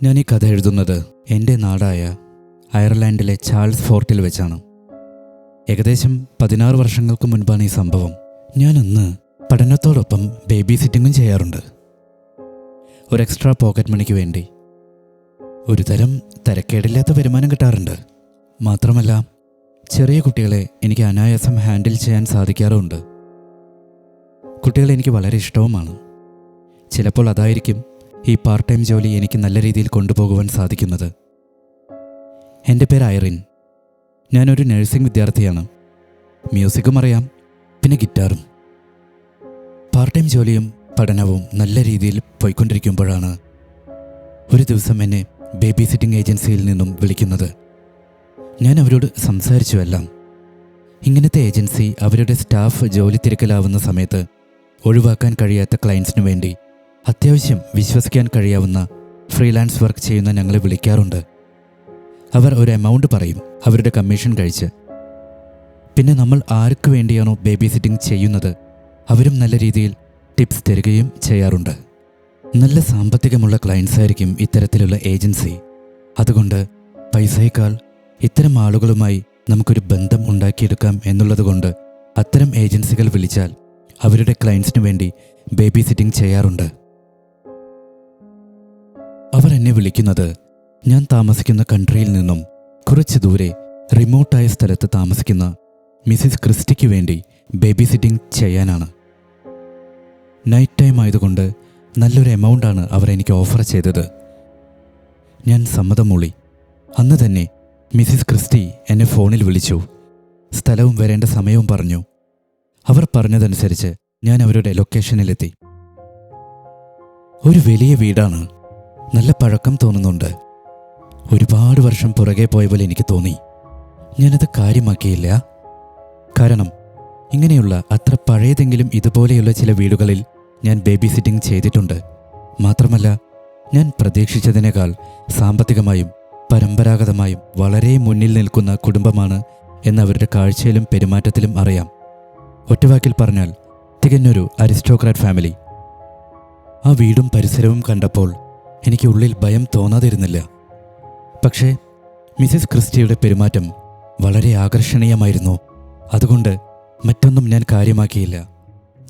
ഞാൻ ഈ കഥ എഴുതുന്നത് എൻ്റെ നാടായ അയർലാൻഡിലെ ചാൾസ് ഫോർട്ടിൽ വെച്ചാണ്. ഏകദേശം 16 വർഷങ്ങൾക്ക് മുൻപാണ് ഈ സംഭവം. ഞാനന്ന് പഠനത്തോടൊപ്പം ബേബി സിറ്റിങ്ങും ചെയ്യാറുണ്ട്. ഒരു എക്സ്ട്രാ പോക്കറ്റ് മണിക്ക് വേണ്ടി. ഒരു തരം തരക്കേടില്ലാത്ത വരുമാനം കിട്ടാറുണ്ട്. മാത്രമല്ല, ചെറിയ കുട്ടികളെ എനിക്ക് അനായാസം ഹാൻഡിൽ ചെയ്യാൻ സാധിക്കാറുമുണ്ട്. കുട്ടികളെ എനിക്ക് വളരെ ഇഷ്ടവുമാണ്. ചിലപ്പോൾ അതായിരിക്കും ഈ പാർട്ട് ടൈം ജോലി എനിക്ക് നല്ല രീതിയിൽ കൊണ്ടുപോകുവാൻ സാധിക്കുന്നത്. എൻ്റെ പേര് ഐറിൻ. ഞാനൊരു നഴ്സിംഗ് വിദ്യാർത്ഥിയാണ്. മ്യൂസിക്കും അറിയാം, പിന്നെ ഗിറ്റാറും. പാർട്ട് ടൈം ജോലിയും പഠനവും നല്ല രീതിയിൽ പോയിക്കൊണ്ടിരിക്കുമ്പോഴാണ് ഒരു ദിവസം എന്നെ ബേബി സിറ്റിംഗ് ഏജൻസിയിൽ നിന്നും വിളിക്കുന്നത്. ഞാൻ അവരോട് സംസാരിച്ചു എല്ലാം. ഇങ്ങനത്തെ ഏജൻസി അവരുടെ സ്റ്റാഫ് ജോലി തിരക്കിലാവുന്ന സമയത്ത് ഒഴിവാക്കാൻ കഴിയാത്ത ക്ലയൻസിനു വേണ്ടി അത്യാവശ്യം വിശ്വസിക്കാൻ കഴിയാവുന്ന ഫ്രീലാൻസ് വർക്ക് ചെയ്യുന്ന ഞങ്ങളെ വിളിക്കാറുണ്ട്. അവർ ഒരു എമൗണ്ട് പറയും, അവരുടെ കമ്മീഷൻ കഴിച്ച്. പിന്നെ നമ്മൾ ആർക്ക് വേണ്ടിയാണോ ബേബി സിറ്റിംഗ് ചെയ്യുന്നത് അവരും നല്ല രീതിയിൽ ടിപ്സ് തരികയും ചെയ്യാറുണ്ട്. നല്ല സാമ്പത്തികമുള്ള ക്ലയൻസ് ആയിരിക്കും ഇത്തരത്തിലുള്ള ഏജൻസി. അതുകൊണ്ട് പൈസയേക്കാൾ ഇത്തരം ആളുകളുമായി നമുക്കൊരു ബന്ധം ഉണ്ടാക്കിയെടുക്കാം എന്നുള്ളതുകൊണ്ട് അത്തരം ഏജൻസികൾ വിളിച്ചാൽ അവരുടെ ക്ലയൻസിനു വേണ്ടി ബേബി സിറ്റിംഗ് ചെയ്യാറുണ്ട്. അവർ എന്നെ വിളിക്കുന്നത് ഞാൻ താമസിക്കുന്ന കൺട്രിയിൽ നിന്നും കുറച്ച് ദൂരെ റിമോട്ടായ സ്ഥലത്ത് താമസിക്കുന്ന മിസ്സിസ് ക്രിസ്റ്റിക്ക് വേണ്ടി ബേബി സിറ്റിംഗ് ചെയ്യാനാണ്. നൈറ്റ് ടൈം ആയതുകൊണ്ട് നല്ലൊരു എമൗണ്ടാണ് അവർ എനിക്ക് ഓഫർ ചെയ്തത്. ഞാൻ സമ്മതം മൂളി. അന്ന് തന്നെ മിസ്സിസ് ക്രിസ്റ്റി എന്നെ ഫോണിൽ വിളിച്ചു. സ്ഥലവും വരേണ്ട സമയവും പറഞ്ഞു. അവർ പറഞ്ഞതനുസരിച്ച് ഞാൻ അവരുടെ ലൊക്കേഷനിലെത്തി. ഒരു വലിയ വീടാണ്. നല്ല പഴക്കം തോന്നുന്നുണ്ട്. ഒരുപാട് വർഷം പുറകെ പോയ പോലെ എനിക്ക് തോന്നി. ഞാനത് കാര്യമാക്കിയില്ല. കാരണം ഇങ്ങനെയുള്ള അത്ര പഴയതെങ്കിലും ഇതുപോലെയുള്ള ചില വീടുകളിൽ ഞാൻ ബേബി സിറ്റിംഗ് ചെയ്തിട്ടുണ്ട്. മാത്രമല്ല, ഞാൻ പ്രതീക്ഷിച്ചതിനേക്കാൾ സാമ്പത്തികമായും പരമ്പരാഗതമായും വളരെ മുന്നിൽ നിൽക്കുന്ന കുടുംബമാണ് എന്നവരുടെ കാഴ്ചയിലും പെരുമാറ്റത്തിലും അറിയാം. ഒറ്റവാക്കിൽ പറഞ്ഞാൽ തികഞ്ഞൊരു അരിസ്റ്റോക്രാറ്റ് ഫാമിലി. ആ വീടും പരിസരവും കണ്ടപ്പോൾ എനിക്ക് ഉള്ളിൽ ഭയം തോന്നാതിരുന്നില്ല. പക്ഷേ മിസ്സിസ് ക്രിസ്റ്റിയുടെ പെരുമാറ്റം വളരെ ആകർഷണീയമായിരുന്നു. അതുകൊണ്ട് മറ്റൊന്നും ഞാൻ കാര്യമാക്കിയില്ല.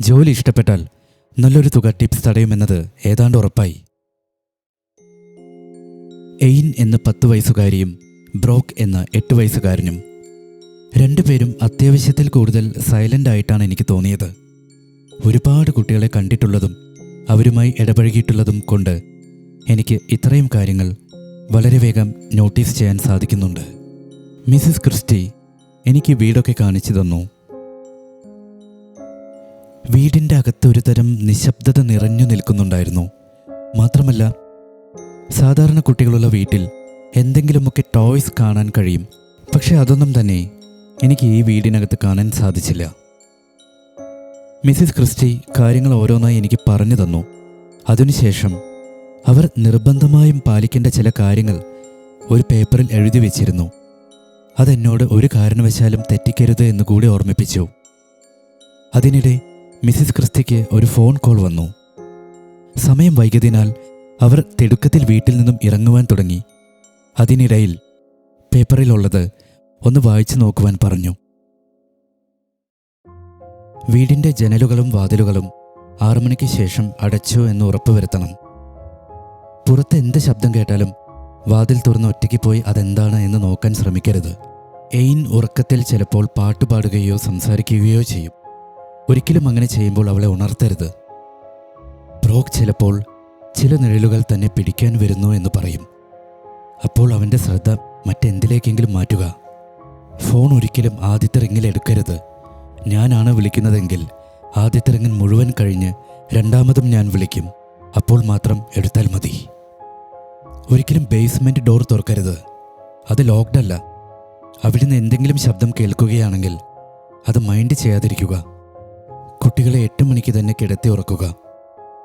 ജോലി ഇഷ്ടപ്പെട്ടാൽ നല്ലൊരു തുക ടിപ്സ് തടയുമെന്നത് ഏതാണ്ട് ഉറപ്പായി. എയിൻ എന്ന 10 വയസ്സുകാരിയും ബ്രോക്ക് എന്ന 8 വയസ്സുകാരനും രണ്ടുപേരും അത്യാവശ്യത്തിൽ കൂടുതൽ സൈലൻ്റ് ആയിട്ടാണ് എനിക്ക് തോന്നിയത്. ഒരുപാട് കുട്ടികളെ കണ്ടിട്ടുള്ളതും അവരുമായി ഇടപഴകിയിട്ടുള്ളതും കൊണ്ട് എനിക്ക് ഇത്രയും കാര്യങ്ങൾ വളരെ വേഗം നോട്ടീസ് ചെയ്യാൻ സാധിക്കുന്നുണ്ട്. മിസ്സിസ് ക്രിസ്റ്റി എനിക്ക് വീടൊക്കെ കാണിച്ചു തന്നു. വീടിൻ്റെ അകത്ത് ഒരു തരം നിശബ്ദത നിറഞ്ഞു നിൽക്കുന്നുണ്ടായിരുന്നു. മാത്രമല്ല, സാധാരണ കുട്ടികളുള്ള വീട്ടിൽ എന്തെങ്കിലുമൊക്കെ ടോയ്സ് കാണാൻ കഴിയും. പക്ഷെ അതൊന്നും തന്നെ എനിക്ക് ഈ വീടിനകത്ത് കാണാൻ സാധിച്ചില്ല. മിസ്സിസ് ക്രിസ്റ്റി കാര്യങ്ങൾ ഓരോന്നായി എനിക്ക് പറഞ്ഞു തന്നു. അതിനുശേഷം അവർ നിർബന്ധമായും പാലിക്കേണ്ട ചില കാര്യങ്ങൾ ഒരു പേപ്പറിൽ എഴുതി വെച്ചിരുന്നു. അതെന്നോട് ഒരു കാരണവശാലും തെറ്റിക്കരുത് എന്ന് കൂടി ഓർമ്മിപ്പിച്ചു. അതിനിടെ മിസ്സിസ് ക്രിസ്റ്റിക്ക് ഒരു ഫോൺ കോൾ വന്നു. സമയം വൈകിയതിനാൽ അവർ തിടുക്കത്തിൽ വീട്ടിൽ നിന്നും ഇറങ്ങുവാൻ തുടങ്ങി. അതിനിടയിൽ പേപ്പറിലുള്ളത് ഒന്ന് വായിച്ചു നോക്കുവാൻ പറഞ്ഞു. വീടിൻ്റെ ജനലുകളും വാതിലുകളും 6 മണിക്ക് ശേഷം അടച്ചു എന്ന് ഉറപ്പുവരുത്തണം. പുറത്ത് എന്ത് ശബ്ദം കേട്ടാലും വാതിൽ തുറന്ന് ഒറ്റയ്ക്ക് പോയി അതെന്താണ് എന്ന് നോക്കാൻ ശ്രമിക്കരുത്. എയിൻ ഉറക്കത്തിൽ ചിലപ്പോൾ പാട്ടുപാടുകയോ സംസാരിക്കുകയോ ചെയ്യും. ഒരിക്കലും അങ്ങനെ ചെയ്യുമ്പോൾ അവളെ ഉണർത്തരുത്. ബ്രോക്ക് ചിലപ്പോൾ ചില നിഴലുകൾ തന്നെ പിടിക്കാൻ വരുന്നു എന്ന് പറയും. അപ്പോൾ അവൻ്റെ ശ്രദ്ധ മറ്റെന്തിലേക്കെങ്കിലും മാറ്റുക. ഫോൺ ഒരിക്കലും ആദ്യത്തെ റിങ്ങിൽ എടുക്കരുത്. ഞാനാണ് വിളിക്കുന്നതെങ്കിൽ ആദ്യത്തെ റിങ്ങിൻ മുഴുവൻ കഴിഞ്ഞ് രണ്ടാമതും ഞാൻ വിളിക്കും. അപ്പോൾ മാത്രം എടുത്താൽ മതി. ഒരിക്കലും ബേസ്മെൻറ്റ് ഡോർ തുറക്കരുത്. അത് ലോക്ക്ഡ് അല്ല. അവിടുന്ന് എന്തെങ്കിലും ശബ്ദം കേൾക്കുകയാണെങ്കിൽ അത് മൈൻഡ് ചെയ്യാതിരിക്കുക. കുട്ടികളെ 8 മണിക്ക് തന്നെ കിടത്തി ഉറക്കുക.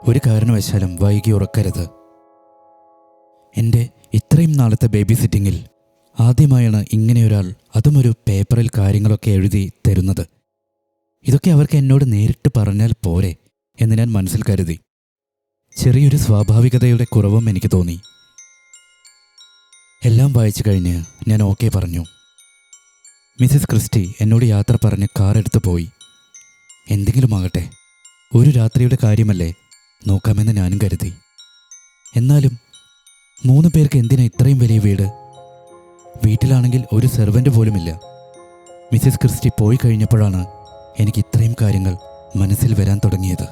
ഒരു കാരണവശാലും വൈകി ഉറക്കരുത്. എൻ്റെ ഇത്രയും നാളത്തെ ബേബി സിറ്റിങ്ങിൽ ആദ്യമായാണ് ഇങ്ങനെയൊരാൾ, അതും ഒരു പേപ്പറിൽ കാര്യങ്ങളൊക്കെ എഴുതി തരുന്നത്. ഇതൊക്കെ അവർക്ക് എന്നോട് നേരിട്ട് പറഞ്ഞാൽ പോരെ എന്ന് ഞാൻ മനസ്സിൽ കരുതി. ചെറിയൊരു സ്വാഭാവികതയുടെ കുറവും എനിക്ക് തോന്നി. എല്ലാം വായിച്ചു കഴിഞ്ഞ് ഞാൻ ഓക്കെ പറഞ്ഞു. മിസ്സിസ് ക്രിസ്റ്റി എന്നോട് യാത്ര പറഞ്ഞ് കാർ എടുത്തു പോയി. എന്തെങ്കിലും ആകട്ടെ, ഒരു രാത്രിയുടെ കാര്യമല്ലേ, നോക്കാമെന്ന് ഞാനും കരുതി. എന്നാലും 3 പേർക്ക് എന്തിനാ ഇത്രയും വലിയ വീട്? വീട്ടിലാണെങ്കിൽ ഒരു സെർവൻ്റ് പോലുമില്ല. മിസ്സിസ് ക്രിസ്റ്റി പോയി കഴിഞ്ഞപ്പോഴാണ് എനിക്ക് ഇത്രയും കാര്യങ്ങൾ മനസ്സിൽ വരാൻ തുടങ്ങിയത്.